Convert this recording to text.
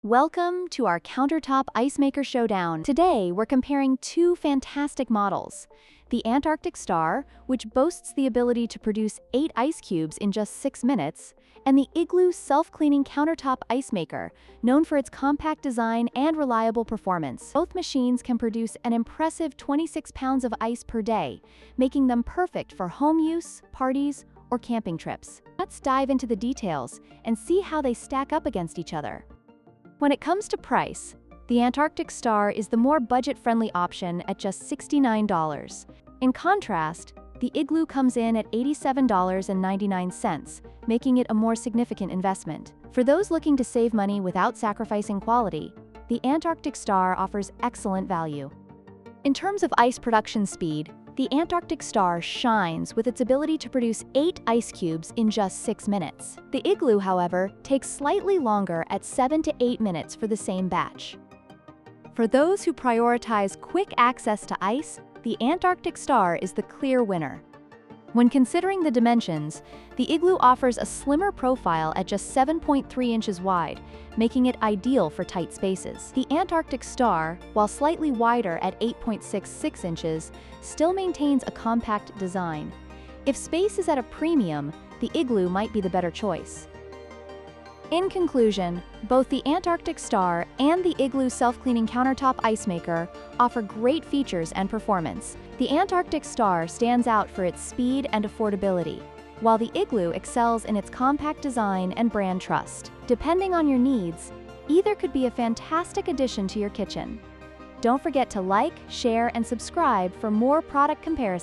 Welcome to our Countertop Ice Maker Showdown. Today, we're comparing two fantastic models. The Antarctic Star, which boasts the ability to produce 8 ice cubes in just 6 minutes, and the Igloo self-cleaning countertop ice maker, known for its compact design and reliable performance. Both machines can produce an impressive 26 pounds of ice per day, making them perfect for home use, parties, or camping trips. Let's dive into the details and see how they stack up against each other. When it comes to price, the Antarctic Star is the more budget-friendly option at just $69. In contrast, the Igloo comes in at $87.99, making it a more significant investment. For those looking to save money without sacrificing quality, the Antarctic Star offers excellent value. In terms of ice production speed, the Antarctic Star shines with its ability to produce 8 ice cubes in just 6 minutes. The Igloo, however, takes slightly longer at 7 to 8 minutes for the same batch. For those who prioritize quick access to ice, the Antarctic Star is the clear winner. When considering the dimensions, the Igloo offers a slimmer profile at just 7.3 inches wide, making it ideal for tight spaces. The Antarctic Star, while slightly wider at 8.66 inches, still maintains a compact design. If space is at a premium, the Igloo might be the better choice. In conclusion, both the Antarctic Star and the Igloo self-cleaning countertop ice maker offer great features and performance. The Antarctic Star stands out for its speed and affordability, while the Igloo excels in its compact design and brand trust. Depending on your needs, either could be a fantastic addition to your kitchen. Don't forget to like, share, and subscribe for more product comparisons.